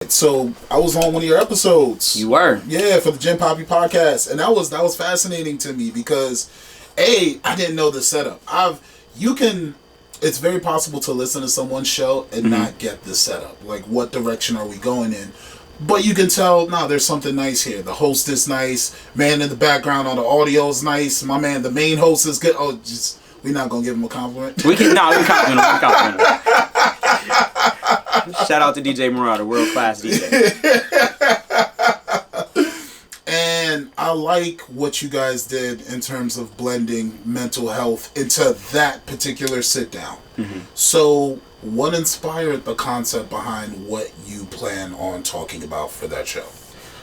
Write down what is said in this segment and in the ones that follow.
So I was on one of your episodes. You were? Yeah, for the Jim Poppy podcast, and that was fascinating to me because, I didn't know the setup. It's very possible to listen to someone's show and not get the setup. Like, what direction are we going in? But you can tell, there's something nice here. The host is nice. Man in the background on the audio is nice. My man, the main host is good. Oh, we're not going to give him a compliment. We compliment him. Shout out to DJ Marauder, world class DJ. And I like what you guys did in terms of blending mental health into that particular sit down. Mm-hmm. So what inspired the concept behind what you plan on talking about for that show?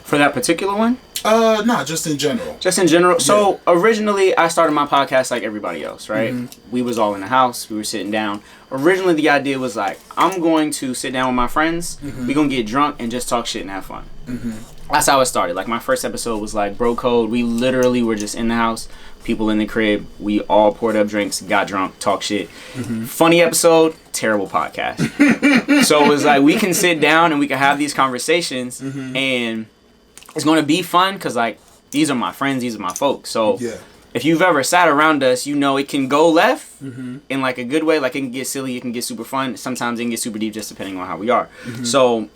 For that particular one? No, just in general. Just in general. So originally I started my podcast like everybody else, right? Mm-hmm. We was all in the house. We were sitting down. Originally the idea was like, I'm going to sit down with my friends. Mm-hmm. We're going to get drunk and just talk shit and have fun. Mm-hmm. That's how it started. Like my first episode was like bro code. We literally were just in the house, people in the crib. We all poured up drinks, got drunk, talk shit. Mm-hmm. Funny episode, terrible podcast. So it was like we can sit down and we can have these conversations and it's going to be fun because like these are my friends, these are my folks. So if you've ever sat around us, you know it can go left in like a good way. Like it can get silly, it can get super fun. Sometimes it can get super deep just depending on how we are. So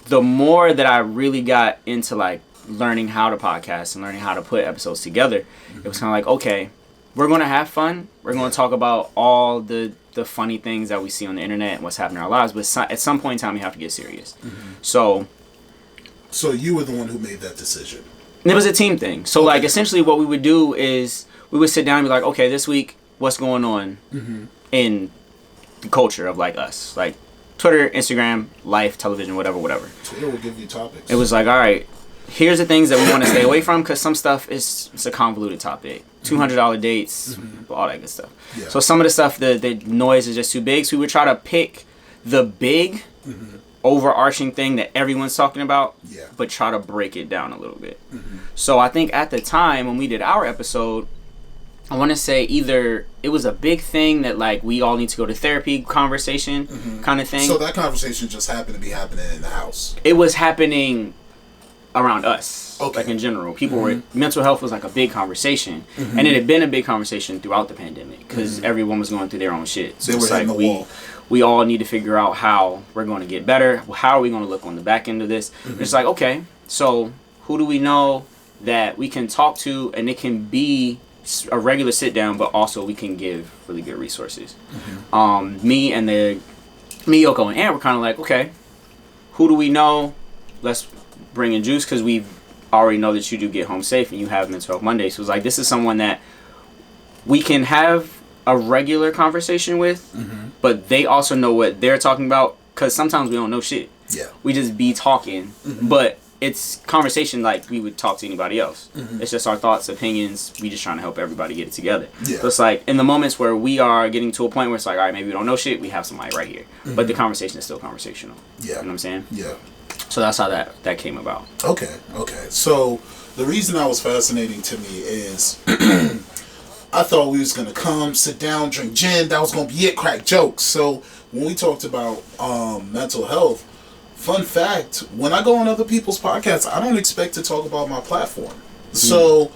the more that I really got into like learning how to podcast and learning how to put episodes together, it was kind of like, okay, we're going to have fun. We're going to talk about all the funny things that we see on the internet and what's happening in our lives. But at some point in time, we have to get serious. So you were the one who made that decision. It was a team thing. So like essentially what we would do is we would sit down and be like, okay, this week, what's going on in the culture of like us? Like Twitter, Instagram, life, television, whatever. Twitter will give you topics. It was like, all right, here's the things that we want to stay away from because some stuff it's a convoluted topic. $200 dates, all that good stuff. Yeah. So some of the stuff, the noise is just too big. So we would try to pick the big overarching thing that everyone's talking about, but try to break it down a little bit. So I think at the time when we did our episode, I want to say either it was a big thing that like we all need to go to therapy conversation kind of thing. So that conversation just happened to be happening in the house. It was happening around us, like in general. People were, mental health was like a big conversation, and it had been a big conversation throughout the pandemic because everyone was going through their own shit. So it's like we all need to figure out how we're going to get better. How are we going to look on the back end of this? It's like, okay, so who do we know that we can talk to, and it can be a regular sit down, but also we can give really good resources. Me, Yoko, and Ant were kind of like, okay, who do we know? Let's bring in Juice because we already know that you do get home safe and you have Mental Health Monday. So it's like, this is someone that we can have a regular conversation with, but they also know what they're talking about because sometimes we don't know shit. Yeah, we just be talking, but it's conversation like we would talk to anybody else. It's just our thoughts, opinions. We just trying to help everybody get it together. So it's like in the moments where we are getting to a point where it's like, all right, maybe we don't know shit, we have somebody right here, but the conversation is still conversational. You know what I'm saying? So that's how that came about. Okay. So the reason that was fascinating to me is I thought we was going to come, sit down, drink gin. That was going to be it, crack jokes. So when we talked about mental health, fun fact, when I go on other people's podcasts, I don't expect to talk about my platform. So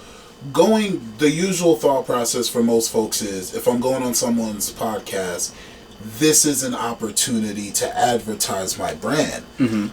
the usual thought process for most folks is if I'm going on someone's podcast, this is an opportunity to advertise my brand.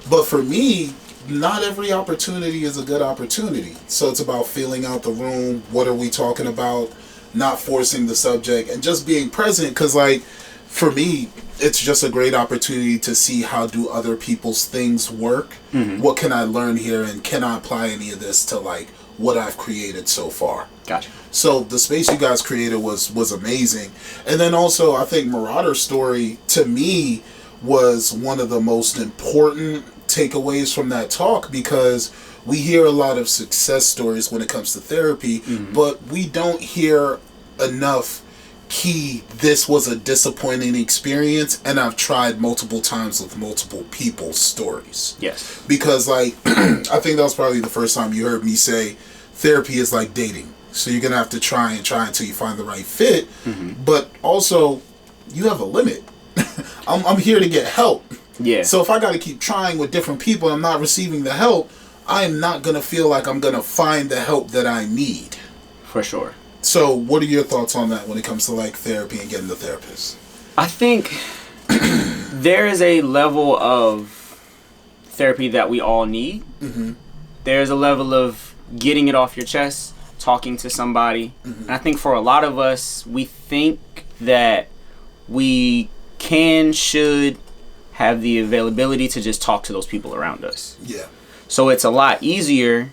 But for me, not every opportunity is a good opportunity. So it's about feeling out the room. What are we talking about? Not forcing the subject and just being present. Because like for me, it's just a great opportunity to see how do other people's things work. What can I learn here, and can I apply any of this to like what I've created so far? Gotcha. So the space you guys created was amazing. And then also I think Marauder's story to me was one of the most important takeaways from that talk, because we hear a lot of success stories when it comes to therapy, but we don't hear enough this was a disappointing experience and I've tried multiple times with multiple people's stories. Yes. Because like I think that was probably the first time you heard me say therapy is like dating. So you're going to have to try until you find the right fit. But also, you have a limit. I'm here to get help. Yeah. So if I got to keep trying with different people and I'm not receiving the help, I'm not going to feel like I'm going to find the help that I need. For sure. So what are your thoughts on that when it comes to like therapy and getting the therapist? I think there is a level of therapy that we all need. Mm-hmm. There's a level of getting it off your chest, talking to somebody. Mm-hmm. And I think for a lot of us, we think that we should have the availability to just talk to those people around us. Yeah. So it's a lot easier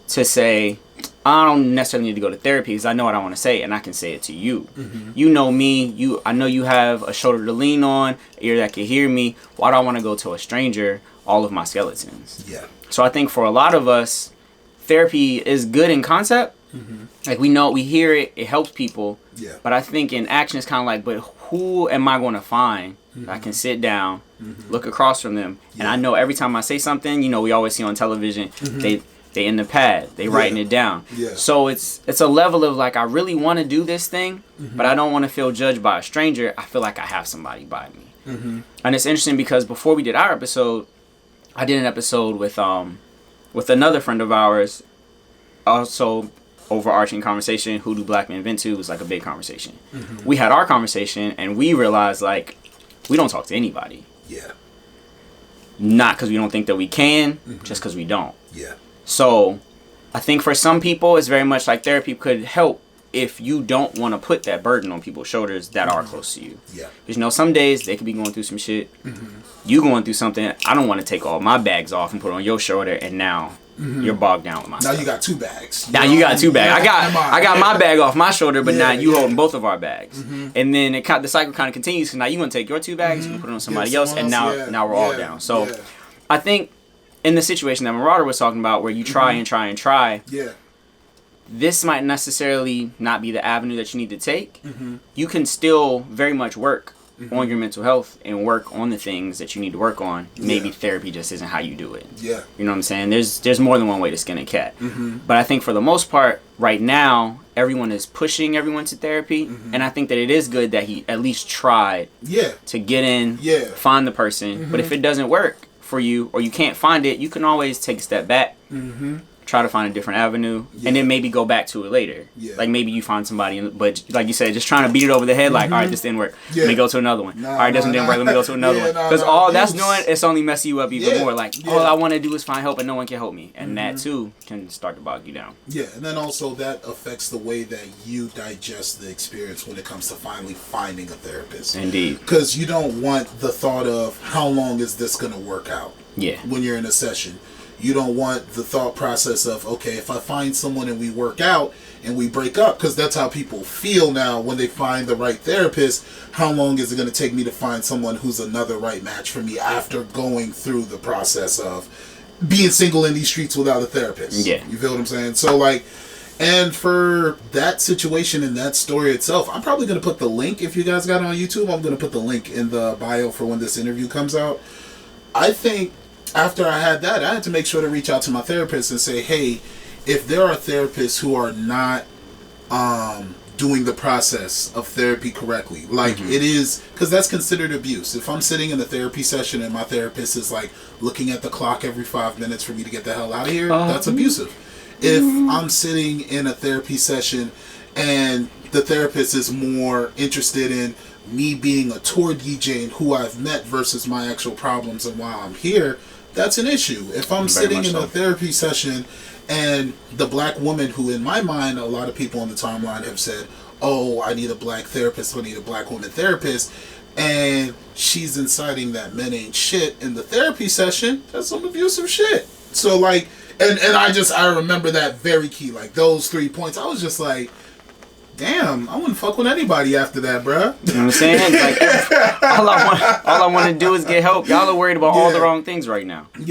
to say, I don't necessarily need to go to therapy because I know what I want to say and I can say it to you. Mm-hmm. You know me. I know you have a shoulder to lean on, an ear that can hear me. Why do I want to go to a stranger all of my skeletons? Yeah. So I think for a lot of us, therapy is good in concept. Mm-hmm. Like we hear it, it helps people. Yeah. But I think in action it's kind of like, but who am I going to find that I can sit down, look across from them, and I know every time I say something, we always see on television, they in the pad, they writing it down. Yeah. So it's a level of like, I really want to do this thing, but I don't want to feel judged by a stranger. I feel like I have somebody by me. Mm-hmm. And it's interesting because before we did our episode, I did an episode with another friend of ours, also overarching conversation, who do black men vent to, was like a big conversation. Mm-hmm. We had our conversation and we realized like, we don't talk to anybody. Yeah. Not because we don't think that we can, just because we don't. Yeah. So I think for some people, it's very much like therapy could help if you don't want to put that burden on people's shoulders that are close to you. Yeah. Because some days they could be going through some shit. Mm-hmm. You going through something, I don't want to take all my bags off and put it on your shoulder, and now you're bogged down with my stuff. Now you got two bags. Now you got two bags. I got my bag off my shoulder, but now you holding both of our bags. Mm-hmm. And then the cycle kind of continues. So now you're going to take your two bags, you put it on somebody else, and now we're all down. So I think in the situation that Marauder was talking about, where you try and try and try, this might necessarily not be the avenue that you need to take. Mm-hmm. You can still very much work on your mental health and work on the things that you need to work on. Maybe therapy just isn't how you do it. Yeah. You know what I'm saying? There's more than one way to skin a cat. Mm-hmm. But I think for the most part, right now, everyone is pushing everyone to therapy. Mm-hmm. And I think that it is good that he at least tried to get in, find the person. Mm-hmm. But if it doesn't work for you or you can't find it, you can always take a step back. Mm-hmm. Try to find a different avenue, and then maybe go back to it later. Yeah. Like maybe you find somebody, but like you said, just trying to beat it over the head. Like, all right, this didn't work. Let me go to another one. All right, this one didn't work. Let me go to another one. Because all that's doing, it's only messing you up even more. Like, all I want to do is find help, and no one can help me, and that too can start to bog you down. Yeah, and then also that affects the way that you digest the experience when it comes to finally finding a therapist. Indeed. Because you don't want the thought of how long is this going to work out. Yeah. When you're in a session. You don't want the thought process of, okay, if I find someone and we work out and we break up, because that's how people feel now when they find the right therapist. How long is it going to take me to find someone who's another right match for me after going through the process of being single in these streets without a therapist? Yeah. You feel what I'm saying? So, like, and for that situation and that story itself, I'm probably going to put the link, if you guys got it on YouTube, I'm going to put the link in the bio for when this interview comes out. I think after I had that, I had to make sure to reach out to my therapist and say, hey, if there are therapists who are not doing the process of therapy correctly, like it is, because that's considered abuse. If I'm sitting in a therapy session and my therapist is like looking at the clock every 5 minutes for me to get the hell out of here, that's abusive. If I'm sitting in a therapy session and the therapist is more interested in me being a tour DJ and who I've met versus my actual problems and why I'm here, that's an issue. If I'm sitting in a therapy session and the black woman who, in my mind, a lot of people on the timeline have said, oh, I need a black therapist, I need a black woman therapist, and she's inciting that men ain't shit in the therapy session, that's some abusive shit. So, like, and I remember that very key, like, those 3 points. I was just like, damn, I wouldn't fuck with anybody after that, bruh. You know what I'm saying? Like, all I want to do is get help. Y'all are worried about all the wrong things right now. Yeah.